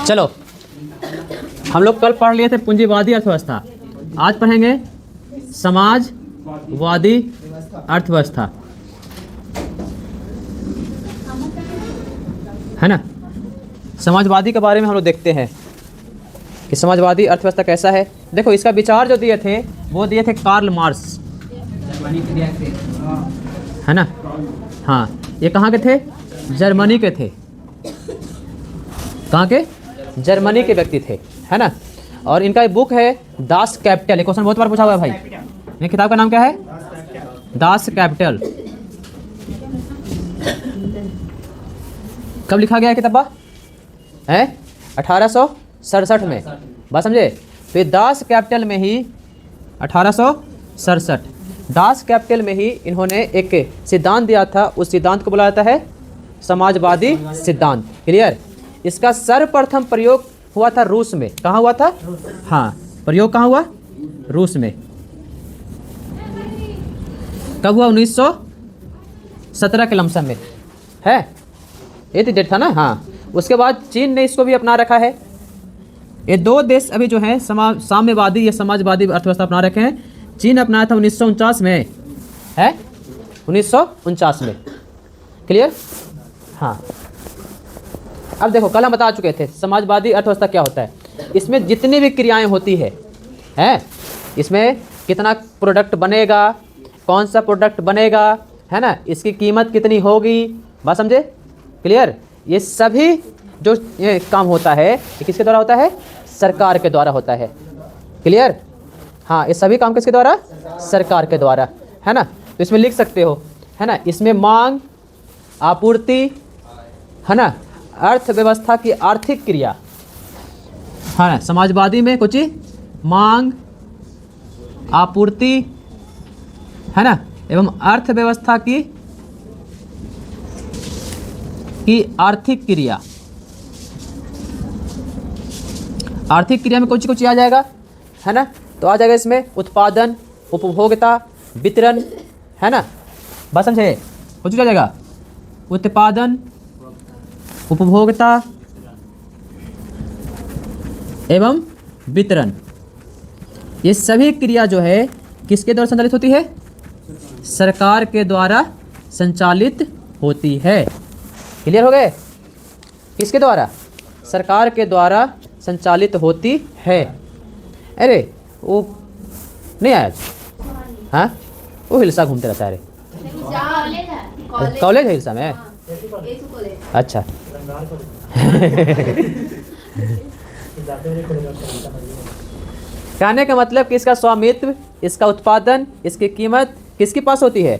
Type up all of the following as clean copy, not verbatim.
चलो, हम लोग कल पढ़ लिए थे पूंजीवादी अर्थव्यवस्था, आज पढ़ेंगे समाजवादी अर्थव्यवस्था, है ना। समाजवादी के बारे में हम लोग देखते हैं कि समाजवादी अर्थव्यवस्था कैसा है। देखो, इसका विचार जो दिए थे वो दिए थे कार्ल मार्क्स, है ना। हाँ, ये कहाँ के थे? जर्मनी के थे। कहाँ के? जर्मनी के व्यक्ति थे, है ना। और इनका एक बुक है दास कैपिटल। ये क्वेश्चन बहुत बार पूछा हुआ है भाई। ये किताब का नाम क्या है? Das Kapital. कब लिखा गया है किताबा? है 1867 में, बात समझे। फिर दास कैपिटल में ही 1867 दास कैपिटल में ही इन्होंने एक सिद्धांत दिया था। उस सिद्धांत को बोला जाता है समाजवादी सिद्धांत। क्लियर? इसका सर्वप्रथम प्रयोग हुआ था रूस में। कहाँ हुआ था? हाँ, प्रयोग कहाँ हुआ? रूस में। कब हुआ? 1917 के लमसम में, है ये तो डेट था ना। हाँ, उसके बाद चीन ने इसको भी अपना रखा है। ये दो देश अभी जो हैं साम्यवादी या समाजवादी अर्थव्यवस्था अपना रखे हैं। चीन अपनाया था 1949 में, है 1949 में। क्लियर? हाँ, अब देखो, कल हम बता चुके थे समाजवादी अर्थव्यवस्था क्या होता है। इसमें जितनी भी क्रियाएं होती है, इसमें कितना प्रोडक्ट बनेगा, कौन सा प्रोडक्ट बनेगा, है ना, इसकी कीमत कितनी होगी, बात समझे। क्लियर? ये सभी जो ये काम होता है ये किसके द्वारा होता है? सरकार के द्वारा होता है। क्लियर? हाँ, ये सभी काम किसके द्वारा? सरकार के द्वारा, है ना। तो इसमें लिख सकते हो, है ना, इसमें मांग, आपूर्ति, है ना, अर्थव्यवस्था की आर्थिक क्रिया, है ना। समाजवादी में कुछ मांग, आपूर्ति, है ना, एवं अर्थव्यवस्था की आर्थिक क्रिया। आर्थिक क्रिया में कुछ आ जाएगा, है ना। तो आ जाएगा इसमें उत्पादन, उपभोक्ता, वितरण, है ना, बस समझे। कुछ आ जाएगा उत्पादन, उपभोक्ता एवं वितरण। ये सभी क्रिया जो है किसके द्वारा संचालित होती है? सरकार के द्वारा संचालित होती है। क्लियर हो गए? किसके द्वारा? सरकार के द्वारा संचालित होती है। अरे वो नहीं आया? हाँ, वो हिलसा घूमते रहता है। अरे कॉलेज है हिलसा में? अच्छा। कहने का मतलब कि इसका स्वामित्व, इसका उत्पादन, इसकी कीमत किसके पास होती है?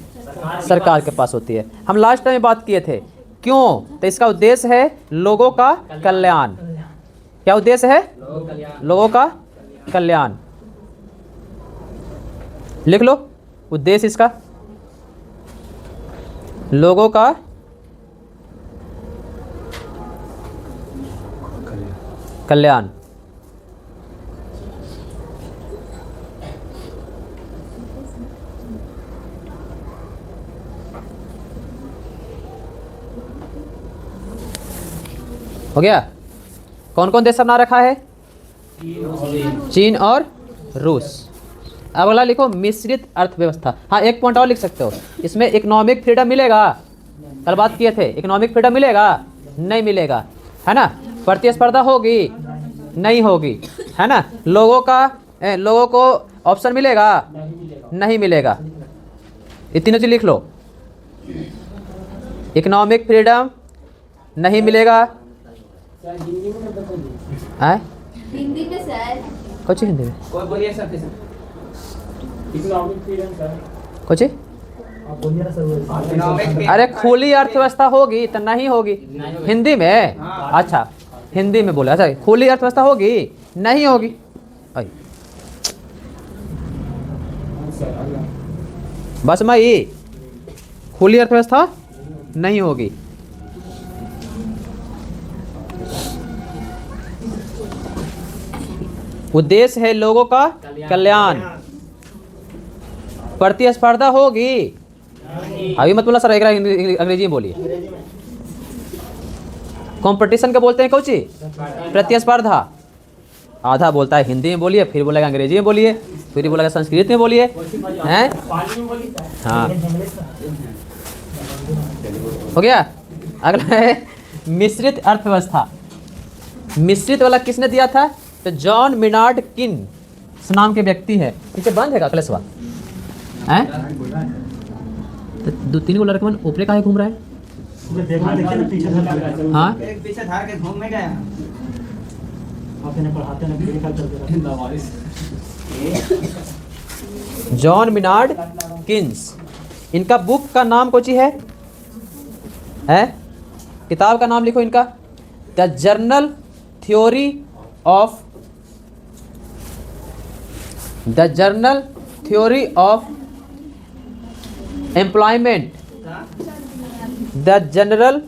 सरकार के पास होती है। हम लास्ट टाइम बात किए थे, क्यों? तो इसका उद्देश्य है लोगों का कल्याण। क्या उद्देश्य है? लोगों का कल्याण। लिख लो उद्देश्य इसका, लोगों का कल्याण। हो गया? कौन कौन देश अपना रखा है? चीन और रूस। अब अगला लिखो मिश्रित अर्थव्यवस्था। हाँ, एक पॉइंट और लिख सकते हो, इसमें इकोनॉमिक फ्रीडम मिलेगा। कल बात किए थे, इकोनॉमिक फ्रीडम मिलेगा? नहीं मिलेगा, है ना। प्रतिस्पर्धा होगी? नहीं होगी, है ना। लोगों को ऑप्शन मिलेगा? नहीं मिलेगा। ये तीनों चीज लिख लो। इकोनॉमिक फ्रीडम नहीं मिलेगा। हिंदी में सर, कुछ हिंदी में कोई बोलिए सर। कुछ अरे खुली अर्थव्यवस्था होगी तो नहीं होगी हिंदी में। अच्छा, हिंदी में बोला। अच्छा, खुली अर्थव्यवस्था होगी? नहीं होगी। बस मैं ये खुली अर्थव्यवस्था नहीं होगी। उद्देश्य है लोगों का कल्याण। प्रतिस्पर्धा होगी? अभी मत बोला सर, अंग्रेजी में बोलिए। कंपटीशन का बोलते हैं कौची? प्रतिस्पर्धा। आधा बोलता है हिंदी में बोलिए, फिर बोलेगा अंग्रेजी में बोलिए, फिर बोलेगा संस्कृत में बोलिए, हैं? हाँ, हो गया। अगला है मिश्रित अर्थव्यवस्था। मिश्रित वाला किसने दिया था? तो जॉन मिनार्ड किन्स नाम के व्यक्ति है। पीछे बंद है का क्लेसवा हैं? तो 2-3 गो लड़के मन ऊपरे काहे घूम रहा है? हाँ, पीछे धार के घूम में गया। जॉन मिनार्ड किन्स, इनका बुक का नाम कोची है? किताब का नाम लिखो इनका, the general theory of employment, the general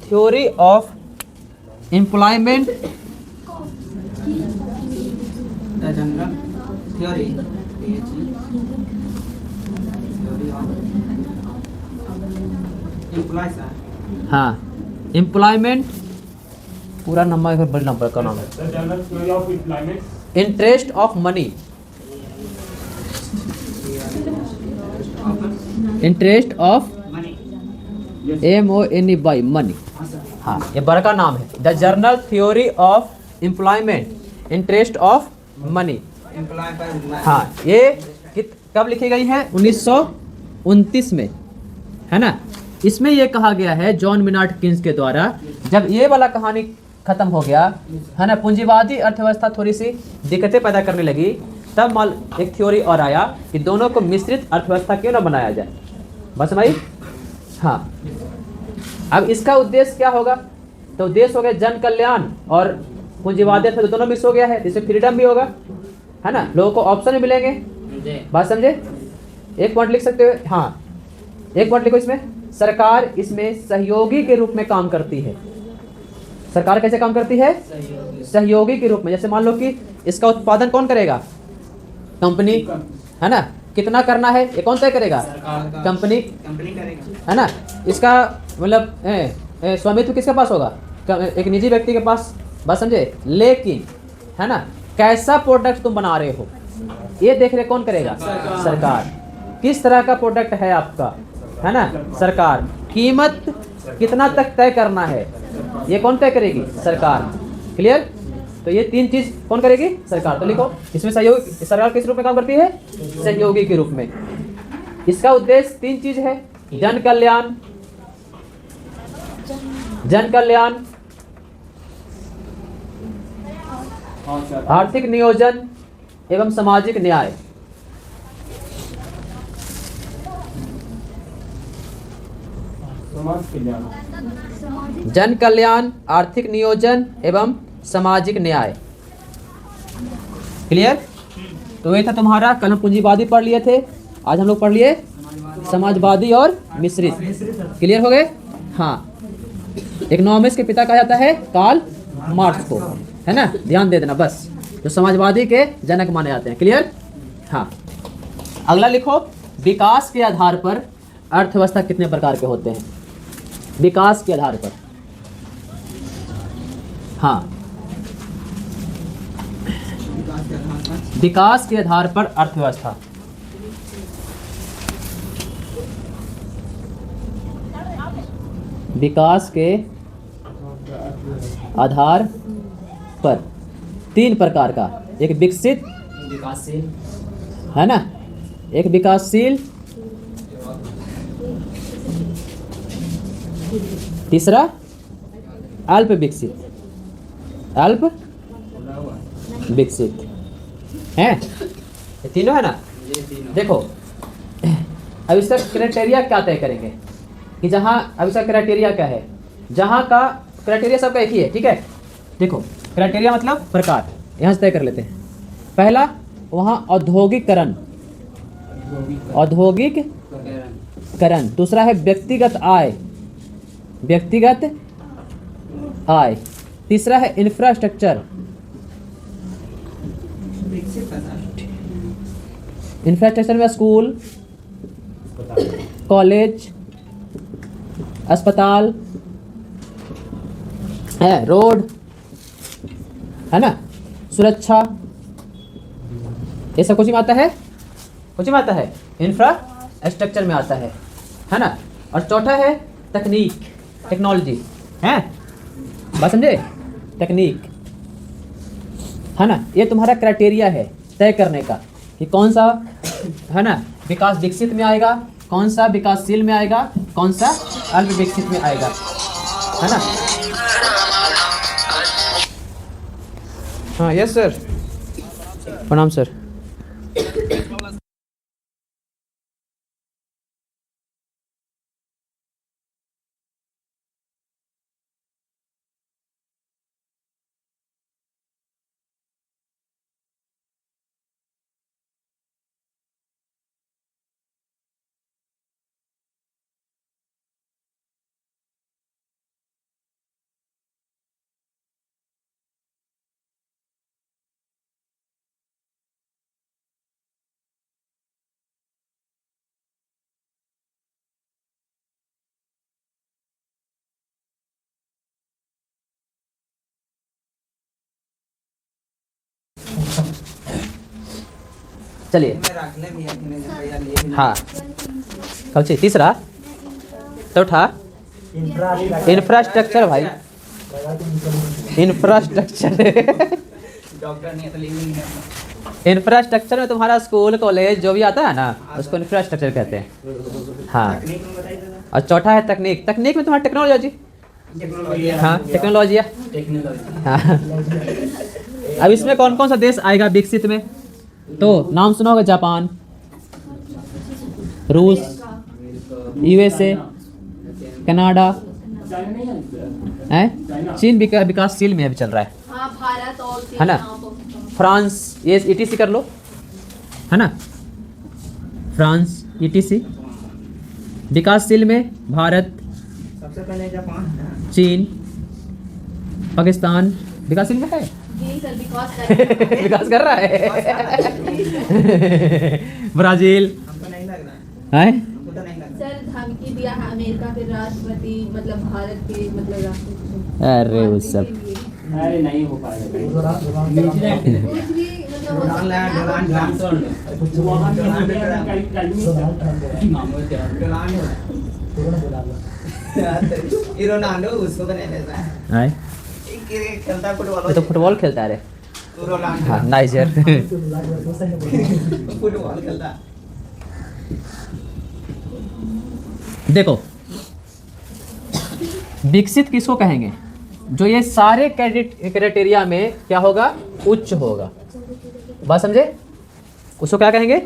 theory of employment general theory employ. हाँ, एम्प्लॉयमेंट पूरा नंबर है, बड़े नंबर का नाम है। Interest of money, interest of MONEY money. हाँ, ये बड़ा का नाम है, the general theory of employment, interest of money. हाँ, ये कब लिखी गई है? 1929 में, है ना। इसमें ये कहा गया है जॉन मिनार्ड किन्स के द्वारा, जब ये वाला कहानी खत्म हो गया है ना, पूंजीवादी अर्थव्यवस्था थोड़ी सी दिक्कतें पैदा करने लगी, तब एक थ्योरी और आया कि दोनों को मिश्रित अर्थव्यवस्था क्यों ना बनाया जाए। बस भाई, हाँ। अब इसका उद्देश्य क्या होगा? तो उद्देश्य हो गया जन कल्याण और पूंजीवादी अर्थव्यवस्था दोनों मिक्स हो गया है, इससे फ्रीडम भी होगा, है ना, लोगों को ऑप्शन भी मिलेंगे। बात समझे? एक पॉइंट लिख सकते हो। हाँ, एक पॉइंट लिखो इसमें, सरकार इसमें सहयोगी के रूप में काम करती है। सरकार कैसे काम करती है? सहयोगी के रूप में। जैसे मान लो कि इसका उत्पादन कौन करेगा? कंपनी, है ना। कितना करना है ये कौन तय करेगा? कंपनी करेगा, है ना। इसका मतलब स्वामित्व किसके पास होगा? एक निजी व्यक्ति के पास। बात समझे? लेकिन, है ना, कैसा प्रोडक्ट तुम बना रहे हो ये देख रहे कौन करेगा? सरकार। किस तरह का प्रोडक्ट है आपका, है ना, सरकार। कीमत कितना तक तय करना है ये कौन तय करेगी? सरकार। क्लियर? तो ये 3 चीज कौन करेगी? सरकार। तो लिखो इसमें सहयोग, सरकार किस रूप में काम करती है? सहयोगी के रूप में। इसका उद्देश्य 3 चीज है, जन कल्याण, आर्थिक नियोजन एवं सामाजिक न्याय। जन कल्याण, आर्थिक नियोजन एवं सामाजिक न्याय। क्लियर? तो ये था तुम्हारा, कल हम पूंजीवादी पढ़ लिए थे, आज हम लोग पढ़ लिए समाजवादी और मिश्रित। क्लियर हो गए? हाँ। इकोनॉमिक्स के पिता कहा जाता है कार्ल मार्क्स को, है ना, ध्यान दे देना बस, जो समाजवादी के जनक माने जाते हैं। क्लियर? हाँ। अगला लिखो, विकास के आधार पर अर्थव्यवस्था कितने प्रकार के होते हैं? विकास के आधार पर। हाँ, विकास के आधार पर अर्थव्यवस्था। विकास के आधार पर 3 प्रकार का, एक विकसित, विकासशील, है ना, एक विकासशील, तीसरा अल्प विकसित, अल्प विकसित है। ये तीनों है ना। देखो अब इसका क्राइटेरिया क्या तय करेंगे कि जहाँ, अब इसका क्राइटेरिया क्या है? जहाँ का क्राइटेरिया सबका एक ही है, ठीक है। देखो क्राइटेरिया मतलब प्रकार, यहाँ से तय कर लेते हैं। पहला, वहाँ औद्योगिकरण, औद्योगिकरण। दूसरा है व्यक्तिगत आय, व्यक्तिगत आय। तीसरा है इंफ्रास्ट्रक्चर, इंफ्रास्ट्रक्चर में स्कूल, कॉलेज, अस्पताल, है, रोड है ना, सुरक्षा, ये सब कुछ में आता है, कुछ में आता है, इंफ्रास्ट्रक्चर में आता है ना। और चौथा है तकनीक, टेक्नोलॉजी है, बात समझे, टेक्निक है ना। ये तुम्हारा क्राइटेरिया है तय करने का कि कौन सा है ना विकास विकसित में आएगा, कौन सा विकासशील में आएगा, कौन सा अल्प विकसित में आएगा, है ना। हाँ यस सर, प्रणाम सर। चलिए मैं रखने भी है कि नहीं भैया लिए भी हाँ, कौन सी तीसरा, चौथा इंफ्रास्ट्रक्चर भाई, इंफ्रास्ट्रक्चर डॉक्टर नहीं है तो लिए भी नहीं है। इंफ्रास्ट्रक्चर में तुम्हारा स्कूल कॉलेज जो भी आता है ना उसको इंफ्रास्ट्रक्चर कहते हैं। हाँ, तकनीक में बताइए दादा। और चौथा है तकनीक, तकनीक में तुम्हारा टेक्नोलॉजी, टेक्नोलॉजी हाँ टेक्नोलॉजी, हाँ। अब इसमें कौन कौन सा देश आएगा विकसित में, तो नाम सुना होगा, जापान, रूस, यूएसए, कनाडा है, चीन विकासशील में अभी चल रहा है, हाँ भारत और है ना, फ्रांस, ये ईटीसी कर लो, है ना, फ्रांस ईटीसी, विकासशील में भारत, सबसे पहले जापान है ना। चीन, पाकिस्तान विकासशील में है, यही सर विकास कर रहे हैं। विकास कर रहा है। ब्राजील हमको नहीं लग रहा है, है, हमको तो नहीं लग रहा सर धमकी दिया है अमेरिका के राष्ट्रपति, मतलब भारत के मतलब राष्ट्रपति, अरे वो सब अरे नहीं हो पाएगा कुछ भी मतलब हो डोनाल्ड सकता है। डोनाल्ड ट्रम्प वहाँ पे डोनाल्ड इंडिया में ट्रम्प ये रोनाल्डो उसको तो नहीं लेता है। है, ये खेलता है फुटबॉल। ये तो फुटबॉल खेलता है रे, तो रोनाल्डो हाँ नाइजर। फुटबॉल खेलता है। देखो विकसित किसको कहेंगे, जो ये सारे क्राइटेरिया में क्या होगा, उच्च होगा, बात समझे, उसको क्या कहेंगे,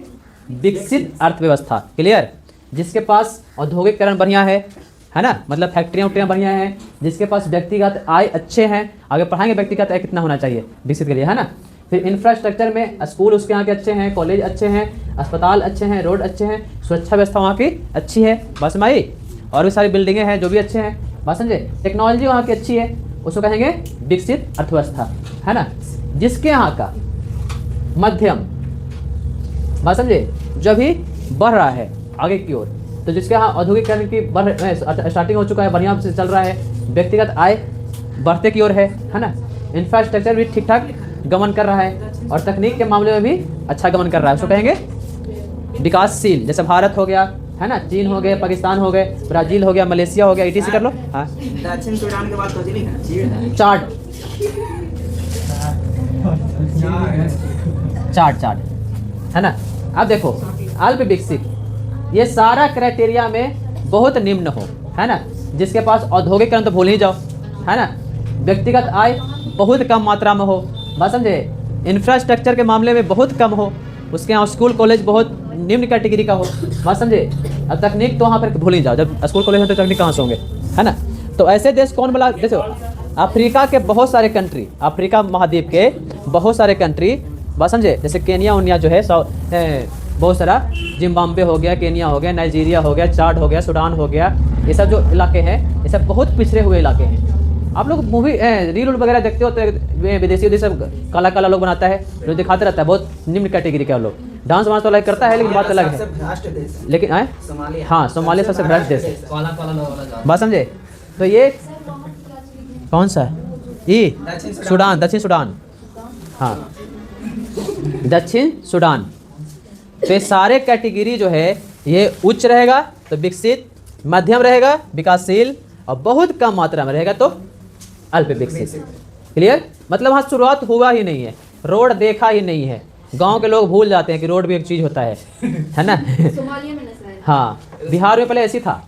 विकसित अर्थव्यवस्था, क्लियर, जिसके पास औद्योगिकरण बढ़िया है ना, मतलब फैक्ट्रियाँ उट्रियाँ बढ़िया हैं, जिसके पास व्यक्तिगत आय अच्छे हैं, आगे पढ़ाएंगे व्यक्तिगत आय कितना होना चाहिए विकसित के लिए, है ना। फिर इंफ्रास्ट्रक्चर में स्कूल उसके यहाँ के अच्छे हैं, कॉलेज अच्छे हैं, अस्पताल अच्छे हैं, रोड अच्छे हैं, सुरक्षा व्यवस्था वहाँ की अच्छी है, बात समझ आई, और भी सारी बिल्डिंगें हैं जो भी अच्छे हैं, बात समझे, टेक्नोलॉजी वहाँ की अच्छी है, उसको कहेंगे विकसित अर्थव्यवस्था, है ना। जिसके यहाँ का मध्यम, बात समझे, जो भी बढ़ रहा है आगे की ओर, तो जिसके यहाँ औद्योगिकरण की स्टार्टिंग हो चुका है, बढ़िया से चल रहा है, व्यक्तिगत आय बढ़ते की ओर है ना, इंफ्रास्ट्रक्चर भी ठीक ठाक गमन कर रहा है, और तकनीक के मामले में भी अच्छा गमन कर रहा है, उसको कहेंगे विकासशील, जैसे भारत हो गया, है ना, चीन हो गए, पाकिस्तान हो गए, ब्राजील हो गया, मलेशिया हो गया, ईटीसी कर लो। हाँ दक्षिण सूडान के बाद तो चिली है, चीड़ है। चार्ट चार्ट चार्ट है ना। अब देखो अल्प विकसित, ये सारा क्राइटेरिया में बहुत निम्न हो, है ना, जिसके पास औद्योगिकरण तो भूल ही जाओ, है ना, व्यक्तिगत आय बहुत कम मात्रा में हो, बात समझे, इंफ्रास्ट्रक्चर के मामले में बहुत कम हो, उसके यहाँ स्कूल कॉलेज बहुत निम्न कैटेगरी का हो, बात समझे, अब तकनीक तो वहाँ पर भूल ही जाओ, जब स्कूल कॉलेज में तो तकनीक कहाँ से होंगे, है ना। तो ऐसे देश कौन बोला, देखो अफ्रीका के बहुत सारे कंट्री, अफ्रीका महाद्वीप के बहुत सारे कंट्री, बात समझे, जैसे केनिया उनिया जो है बहुत सारा, जिम्बाब्वे हो गया, केनिया हो गया, नाइजीरिया हो गया, चाड हो गया, सूडान हो गया, ये सब जो इलाके हैं ये सब बहुत पिछड़े हुए इलाके हैं। आप लोग मूवी रील वगैरह देखते हो तो विदेशी सब काला काला लोग बनाता है, जो दिखाते रहता है, बहुत निम्न कैटेगरी का लोग, डांस वांस तो लाइक करता है, लेकिन बात अलग सबसे है, भ्रष्ट देश है। लेकिन आए सोमालिया। हाँ, सोमालिया सबसे भ्रष्ट देश है, काला काला लोग वाला बात समझे। तो ये कौन सा है, ई दक्षिण सूडान, दक्षिण सूडान, हाँ दक्षिण सूडान। तो ये सारे कैटेगरी जो है ये उच्च रहेगा तो विकसित, मध्यम रहेगा विकासशील, और बहुत कम मात्रा में रहेगा तो अल्प विकसित। क्लियर? मतलब वहाँ शुरुआत हुआ ही नहीं है, रोड देखा ही नहीं है। गांव के लोग भूल जाते हैं कि रोड भी एक चीज़ होता है ना। सोमालिया में नजर आया। हाँ, बिहार में पहले ऐसी था।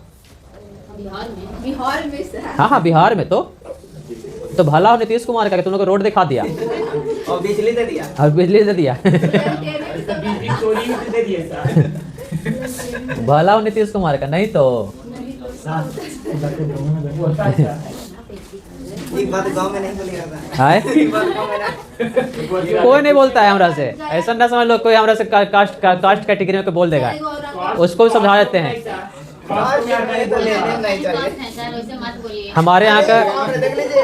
बिहार में से है। हाँ हाँ, बिहार में तो भला हो नीतीश कुमार का कि तुम लोग को रोड दिखा दिया और बिजली दे दिया। और बिजली दे दिया। बीबी चोरी दे दिए सर। भला हो नीतीश कुमार का, नहीं तो एक बात गांव में नहीं बोली जाता है। हाय एक बात गांव में ना कोई नहीं बोलता है हमरा से, ऐसा ना समझ लो कोई हमरा से कास्ट कैटेगरी में कोई बोल देगा, उसको भी समझा देते हैं। और क्या नहीं तो लेने नहीं चाहिए। हमारे यहाँ का, देख लीजिए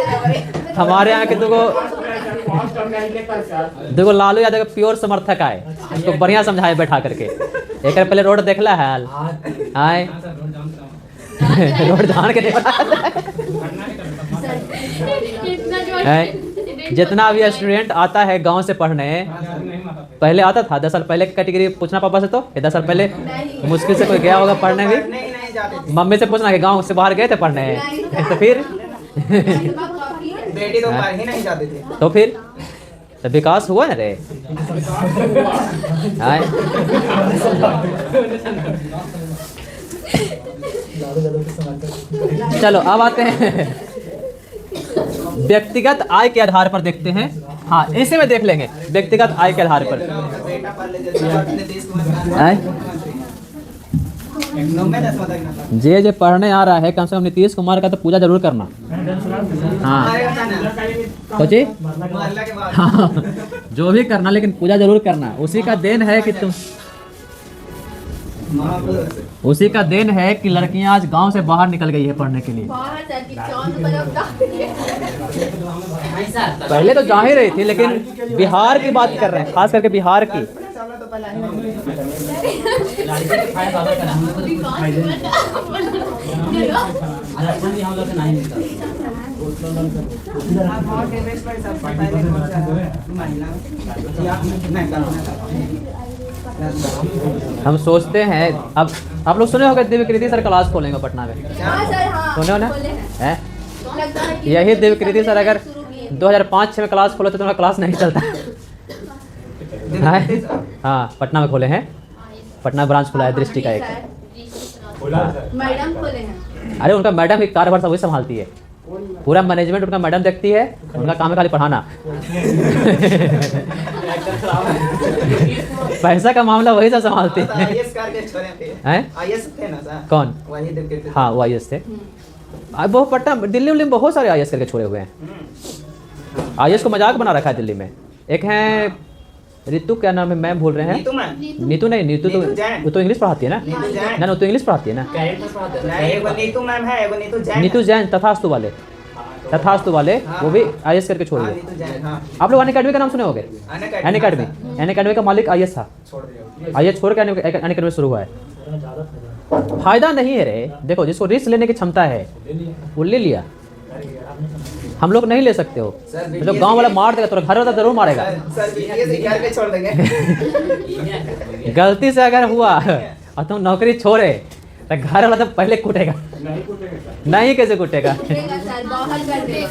हमारे यहाँ के देखो लालू यादव का प्योर समर्थक आए, इसको बढ़िया समझाए बैठा करके। एक पहले रोड देखला है हाल आए रोड जान के नहीं जितना भी स्टूडेंट आता है गांव से पढ़ने, पहले आता था 10 साल पहले की कैटेगरी पूछना पापा से, तो 10 साल पहले मुश्किल से कोई गया होगा पढ़ने भी, नहीं जाते थे। मम्मी से पूछना कि गांव से बाहर गए थे पढ़ने तो फिर बेटी तो बाहर ही नहीं जाते थे। तो फिर तो विकास हुआ ना रे। आए चलो अब आते हैं व्यक्तिगत आय के आधार पर देखते हैं। हाँ, इसे में देख लेंगे व्यक्तिगत आय के आधार पर। बेटा पढ़ ले जल्दी नीतीश कुमार आय का जे पढ़ने आ रहा है कम से कम नीतीश कुमार का तो पूजा जरूर करना। हाँ सोची, मोहल्ला के बाद हाँ जो भी करना लेकिन पूजा जरूर करना। उसी का देन है कि तुम, उसी का देन है कि लड़कियां आज गांव से बाहर निकल गई है पढ़ने के लिए। बाहर जाके चांद बरफ पहले तो जा ही रही थी, लेकिन बिहार की बात कर रहे हैं, खास करके बिहार की। हम सोचते हैं अब आप लोग सुने होंगे दिव्यकृति सर क्लास खोलेंगे पटना में, सुने हो ना? हैं? यही दिव्यकृति सर अगर 2005-06 में क्लास खोले तो तुम्हारा क्लास नहीं चलता। हाँ, पटना में खोले हैं, पटना ब्रांच खुला है दृष्टि का एक। मैडम खोले हैं। अरे उनका मैडम की कार्यभार सब वही संभालती है, पूरा मैनेजमेंट उनका मैडम देखती है, उनका काम है खाली पढ़ाना। पैसा का मामला वही सब संभालती है। आईएएस थे ना सर? कौन? वही देवकृति। हाँ वो आईएएस थे। बहुत पटना दिल्ली उल्ली में बहुत सारे आईएएस करके छोड़े हुए हैं। आईएएस को मजाक बना रखा है दिल्ली में। एक है ऋतु, क्या नाम है, मैम भूल रहे हैं। नीतू मैम। नीतू नहीं, नीतू तो वो तो इंग्लिश पढ़ाती है ना। नीतू जैन। ना तो इंग्लिश पढ़ाती है ना। नहीं, एगो नीतू मैम है, एगो नीतू जैन। नीतू जैन तथास्तु वाले, तथास्तु वाले वो भी आईएएस करके छोड़ हाँ, दिए। नीतू जैन, हाँ। आप लोग अन अकेडमी का नाम सुने होंगे? अन अकेडमी, अन अकेडमी का मालिक आईएएस था, आईएएस छोड़ के अन अकेडमी शुरू हुआ है। फायदा नहीं है रे, देखो जिसको रिस्क लेने की क्षमता है वो ले लिया, हम लोग नहीं ले सकते हो। जो गांव वाला मार देगा तो घर वाला जरूर मारेगा। सर बीटीएस निकाल के छोड़ देंगे। गलती से अगर हुआ और तुम नौकरी छोड़े तो घर वाला तो पहले कूटेगा, नहीं कैसे कूटेगा। बाहर कर देगा।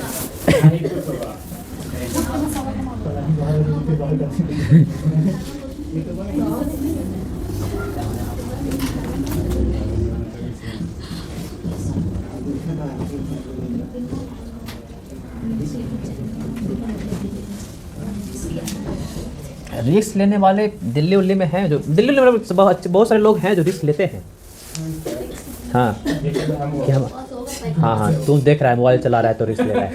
रिस्क लेने वाले दिल्ली उल्ली में हैं, जो दिल्ली उल्ली में बहुत सारे लोग हैं जो रिस्क लेते हैं। हाँ क्या? हाँ हाँ, तुम देख रहा है मोबाइल चला रहा है तो रिस्क ले रहा है।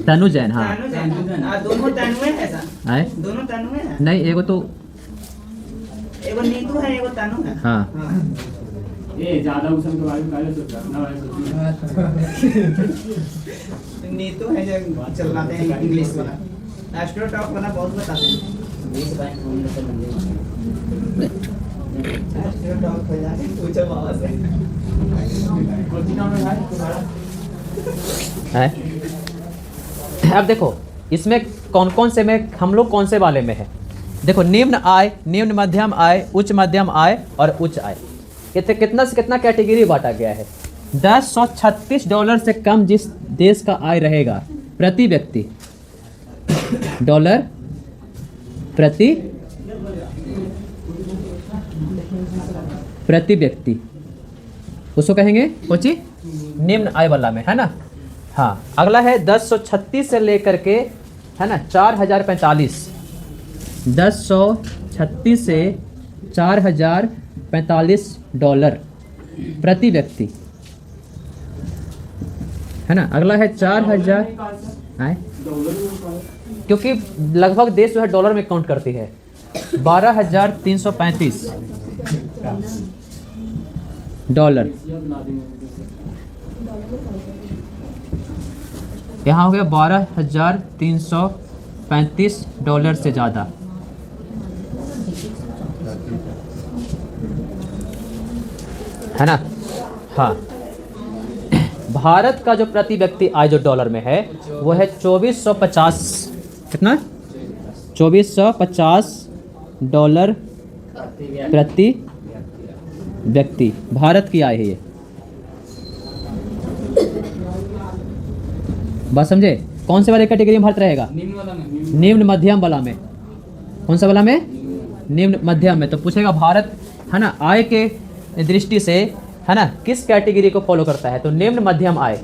तनु जैन, हाँ तानू जैन, हाँ, दोनों तानुए हैं सर? आए दोनों तानुए हैं? नहीं, एगो तो एगो नीतू है, एगो तानू है। हाँ ये ज्यादा उसन के बारे में पहले सोचा ना, नीतू है जो चलाते हैं इंग्लिश वाला, एस्ट्रो टॉक वाला बहुत बताते हैं। पूछो मामा से। कौन सी नाम है भाई तुम्हारा? है। अब देखो इसमें कौन कौन से में हम लोग कौन से वाले में है। देखो निम्न आय, निम्न मध्यम आय, उच्च मध्यम आय और उच्च आय, कितना से कितना कैटेगरी बांटा गया है। $1036 से कम जिस देश का आय रहेगा प्रति व्यक्ति, डॉलर प्रति व्यक्ति, उसको कहेंगे कोची निम्न आय वाला में, है ना। हाँ, अगला है 1036 से लेकर के, है ना, 4045, 1036 से $4045 प्रति व्यक्ति, है ना। अगला है 4000, आए क्योंकि लगभग देश जो है डॉलर में काउंट करती है। 12,335 डॉलर, यहाँ हो गया 12,335 डॉलर से ज़्यादा, है ना। हाँ, भारत का जो प्रति व्यक्ति आय जो डॉलर में है वो है 2450, कितना, $2450 प्रति व्यक्ति भारत की आय है ये। बात समझे। कौन से वाले कैटेगरी में भारत रहेगा? निम्न वाला में। निम्न मध्यम वाला में। कौन सा वाला में? निम्न मध्यम में। तो पूछेगा भारत, है ना, आय के दृष्टि से, है ना, किस कैटेगरी को फॉलो करता है? तो निम्न मध्यम आय।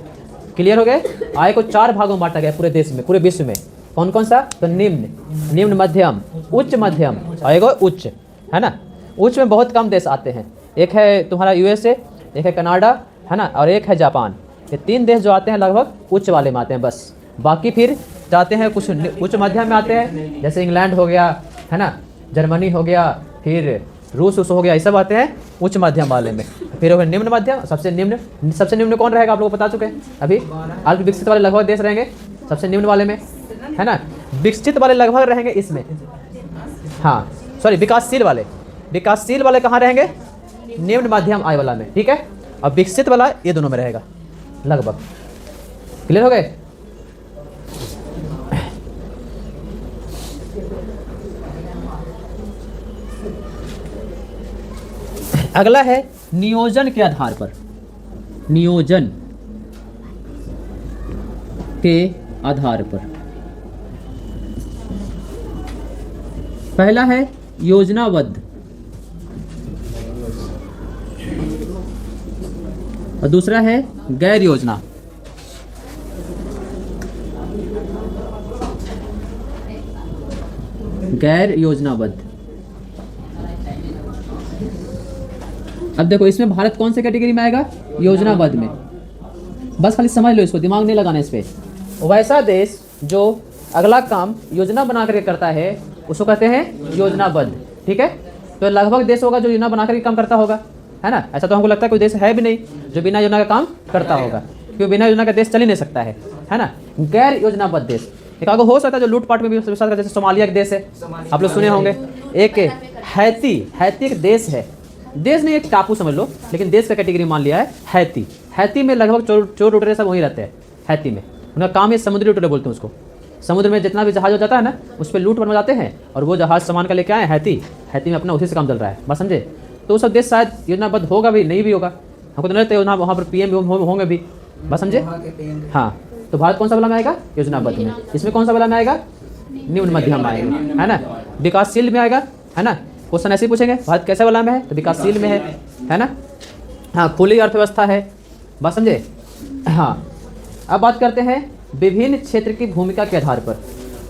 क्लियर हो गए। आय को 4 भागों में बांटा गया पूरे देश में, पूरे विश्व में। कौन कौन सा? तो निम्न, निम्न मध्यम, उच्च मध्यम और एक उच्च, है ना। उच्च में बहुत कम देश आते हैं, एक है तुम्हारा यूएसए, एक है कनाडा, है ना, और एक है जापान। ये 3 देश जो आते हैं लगभग उच्च वाले में आते हैं बस। बाकी फिर जाते हैं कुछ उच्च मध्यम में आते हैं, जैसे इंग्लैंड हो गया, है ना, जर्मनी हो गया, फिर रूस हो गया, ये सब आते हैं उच्च मध्यम वाले में। फिर हो गया निम्न मध्यम। सबसे निम्न कौन रहेगा आप लोग बता चुके हैं अभी। अल्प विकसित वाले लगभग देश रहेंगे सबसे निम्न वाले में, है ना। विकसित वाले लगभग रहेंगे इसमें, हाँ सॉरी, विकासशील वाले कहाँ रहेंगे? निम्न मध्यम आय वाला में, ठीक है। और विकसित वाला ये दोनों में रहेगा लगभग। क्लियर हो गए। अगला है नियोजन के आधार पर। नियोजन के आधार पर पहला है योजनाबद्ध और दूसरा है गैर योजना। गैर योजनाबद्ध। अब देखो इसमें भारत कौन से कैटेगरी में आएगा? योजनाबद्ध में। बस खाली समझ लो इसको, दिमाग नहीं लगाना इस पे। वैसा देश जो अगला काम योजना बना करके करता है उसको कहते हैं योजनाबद्ध, ठीक है। तो लगभग देश होगा जो योजना बना करके काम करता होगा, है ना। ऐसा तो हमको लगता है कोई देश है भी नहीं जो बिना योजना का काम करता होगा, क्योंकि बिना योजना का देश चल ही नहीं सकता है ना। गैर योजनाबद्ध देश एक आगे हो सकता है जो लूटपाट में भी विश्वास करता है, जैसे सोमालिया का देश है, आप लोग सुने होंगे। एक हैती एक देश है, देश नहीं एक टापू समझ लो, लेकिन देश का कैटेगरी मान लिया है हैती। हैती में लगभग चोर लुटेरे सब वहीं रहते हैं। हैती में उनका काम है समुद्री लुटेरे बोलते हैं उसको। समुद्र में जितना भी जहाज हो जाता है ना उस पर लूट बनवा जाते हैं और वो जहाज सामान का लेके आए हैती में अपना उसी से काम चल रहा है, बस समझे। तो वो सब देश शायद योजनाबद्ध होगा भी, नहीं भी होगा, हमको तो नहीं लगता योजना वहाँ पर PM भी होंगे भी, बस समझे। हाँ, तो भारत कौन सा वाला में आएगा? योजनाबद्ध में। इसमें कौन सा वाला में आएगा? निम्न मध्यम आएगा, है ना। विकासशील में आएगा, है ना। क्वेश्चन ऐसे ही पूछेंगे भारत कैसे वाला में है? तो विकासशील में है ना। हाँ, खुली अर्थव्यवस्था है, बस समझे। हाँ, अब बात करते हैं विभिन्न क्षेत्र की भूमिका के आधार पर।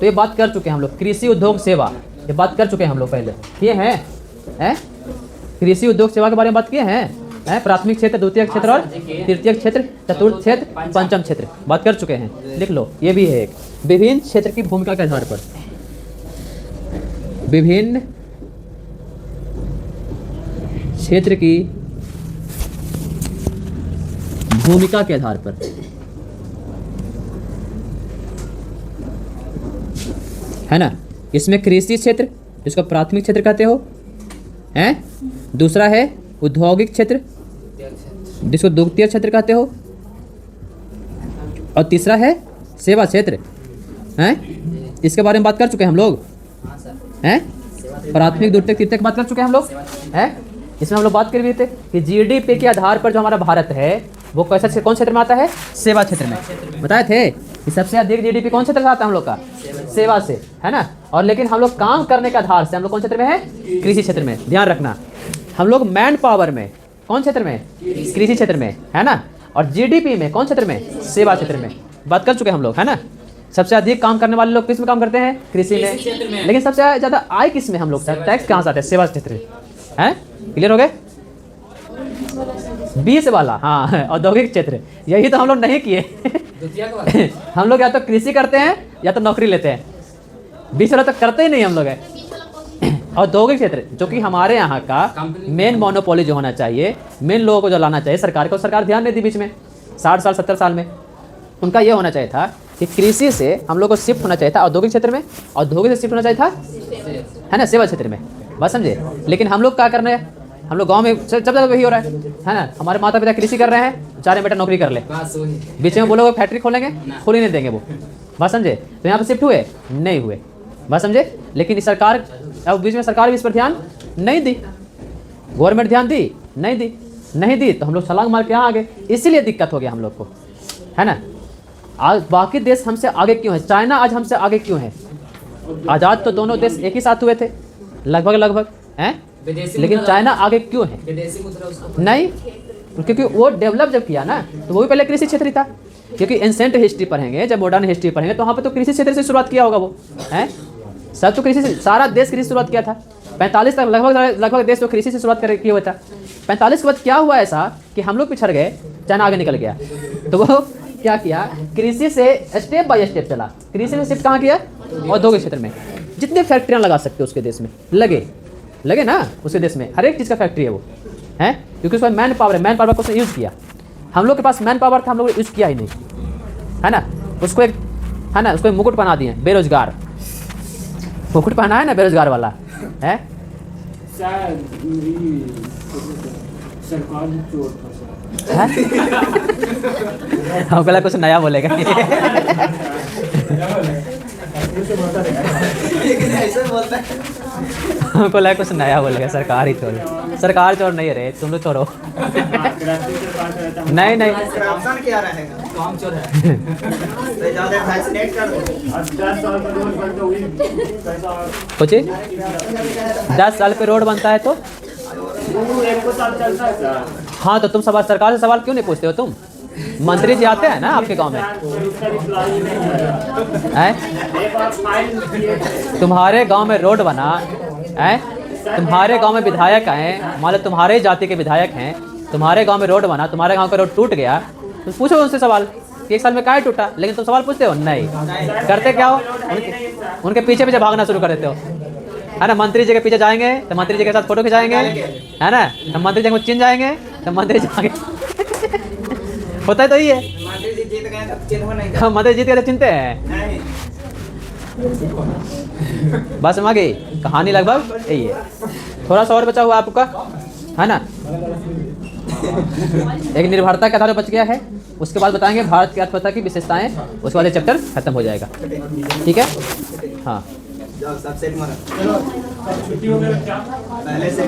तो ये बात कर चुके हैं हम लोग। कृषि उद्योग सेवा, ये बात कर चुके हैं हम लोग पहले, किए हैं। कृषि उद्योग सेवा के बारे में बात किए हैं। प्राथमिक क्षेत्र, द्वितीय क्षेत्र और तृतीय क्षेत्र, चतुर्थ क्षेत्र, पंचम क्षेत्र, बात कर चुके हैं। लिख लो, ये भी है एक। विभिन्न क्षेत्र की भूमिका के आधार पर, विभिन्न क्षेत्र की भूमिका के आधार पर, है ना। इसमें कृषि क्षेत्र जिसको प्राथमिक क्षेत्र कहते हो, हैं, दूसरा है औद्योगिक क्षेत्र, जिसको द्वितीय क्षेत्र कहते हो, और तीसरा है सेवा क्षेत्र। हैं, इसके बारे में बात कर चुके हैं हम लोग, हैं, प्राथमिक द्वितीयक तृतीयक की बात कर चुके हैं हम लोग, हैं। इसमें हम लोग बात कर रहे थे कि जीडीपी के आधार पर जो हमारा भारत है वो कैसा कौन क्षेत्र में आता है, सेवा क्षेत्र में। बताए थे कि सबसे अधिक जीडीपी कौन क्षेत्र से आता है हम लोग का, सेवा से, है ना। और लेकिन हम लोग काम करने के आधार से हम लोग कौन क्षेत्र में है, कृषि क्षेत्र में। ध्यान रखना, हम लोग मैन पावर में कौन क्षेत्र में, कृषि क्षेत्र में, है ना। और जीडीपी में कौन क्षेत्र में, सेवा क्षेत्र में। बात कर चुके हैं हम लोग, है ना। सबसे अधिक काम करने वाले लोग किस में काम करते हैं, कृषि में। लेकिन सबसे ज़्यादा आय किस में हम लोग, टैक्स कहाँ से आते हैं, सेवा क्षेत्र में, हैं। क्लियर हो गए। 20 वाला, हाँ, औद्योगिक क्षेत्र, यही तो हम लोग नहीं किए। हम लोग या तो कृषि करते हैं या तो नौकरी लेते हैं, 20 वाला तो करते ही नहीं हम लोग है। औद्योगिक क्षेत्र जो कि हमारे यहाँ का मेन मोनोपोली जो होना चाहिए, मेन लोगों को जो लाना चाहिए सरकार को, सरकार ध्यान नहीं दी बीच में 60 साल 70 साल में। उनका ये होना चाहिए था कि कृषि से हम लोग को शिफ्ट होना चाहिए था औद्योगिक क्षेत्र में, औद्योगिक से शिफ्ट होना चाहिए था, है ना, सेवा क्षेत्र में। बात समझे। लेकिन हम लोग क्या कर रहे हैं, हम लोग गांव में सब जगह वही हो रहा है ना। हमारे माता पिता कृषि कर रहे हैं, चारे बेटा नौकरी कर ले, बीच में बोलोगे फैक्ट्री खोलेंगे, खोल ही नहीं देंगे वो। बात समझे। तो यहाँ पे शिफ्ट हुए नहीं हुए, बात समझे। लेकिन इस सरकार, अब बीच में सरकार भी इस पर ध्यान नहीं दी, गवर्नमेंट ध्यान दी नहीं दी तो हम लोग छलांग मार के यहाँ आ गए। इसीलिए दिक्कत हो गया हम लोग को, है ना। आज बाकी देश हमसे आगे क्यों है, चाइना आज हमसे आगे क्यों है। आज़ाद तो दोनों देश एक ही साथ हुए थे लगभग, हैं। लेकिन चाइना आगे क्यों है, नहीं, क्योंकि वो डेवलप जब किया ना तो वो भी पहले कृषि क्षेत्र ही था। क्योंकि एंसेंट हिस्ट्री पढ़ेंगे, जब मॉडर्न हिस्ट्री पढ़ेंगे तो वहाँ पे तो कृषि क्षेत्र से शुरुआत किया होगा वो, हैं। सब तो कृषि से, सारा देश कृषि से शुरुआत किया था। 45 तक लगभग देश तो कृषि से शुरुआत किया हुआ था। 45 के बाद क्या हुआ ऐसा कि हम लोग पिछड़ गए, चाइना आगे निकल गया। तो वो क्या किया, कृषि से स्टेप बाय स्टेप चला। कृषि में शिफ्ट कहाँ किया, औद्योगिक क्षेत्र में। जितने फैक्ट्रियाँ लगा सकते हो उसके देश में लगे ना, उसके देश में हर एक चीज़ का फैक्ट्री है वो, है। क्योंकि उसमें मैन पावर है, मैन पावर को उसने यूज़ किया। हम लोग के पास मैन पावर था, हम लोग यूज़ किया ही नहीं, है ना। उसको एक, है ना, उसको एक मुकुट पहना दिए, बेरोजगार मुकुट पहना है ना, बेरोजगार वाला है। हमको लगा कुछ नया बोलेगा। हमको लगा कुछ नया बोलेगा, सरकार ही चोर, सरकार चोर नहीं रहे, तुम लोग चोरो। नहीं करप्शन क्या रहेगा, काम चोर है। तो ज़्यादा वैक्सीनेट कर दो। कुछ 10 साल पे रोड बनता है तो हाँ, तो तुम सवाल सरकार से सवाल क्यों नहीं पूछते हो तुम। मंत्री जी आते हैं ना आपके गांव में, तुम्हारे गांव में रोड बना है, तुम्हारे गांव में विधायक आए, मान लो तुम्हारे जाति के विधायक हैं, तुम्हारे गांव में रोड बना, तुम्हारे गांव का रोड टूट गया, तो पूछो उनसे सवाल कि 1 साल में क्या टूटा। लेकिन तुम सवाल पूछते हो नहीं, करते क्या हो, उनके पीछे पीछे भागना शुरू कर देते हो, है ना। मंत्री जी के पीछे जाएंगे तो मंत्री जी के साथ फोटो खिंचाएंगे, है ना। तो मंत्री जी को चिन्ह जाएंगे तो मंत्री जी आगे होता है तो ही है। मंत्री जी जीत गए तो चिन्ह नहीं, हम मंत्री जीत गए तो चिंते हैं। बस समझ गई कहानी, लगभग यही है। थोड़ा सा और बचा हुआ आपका, है ना। एक निर्भरता के आधार पर बच गया है, उसके बाद बताएंगे भारत की अर्थव्यवस्था की विशेषताएं, उसके बाद ये चैप्टर खत्म हो जाएगा, ठीक है। हाँ, सबसे छुट्टी हो गई क्या पहले से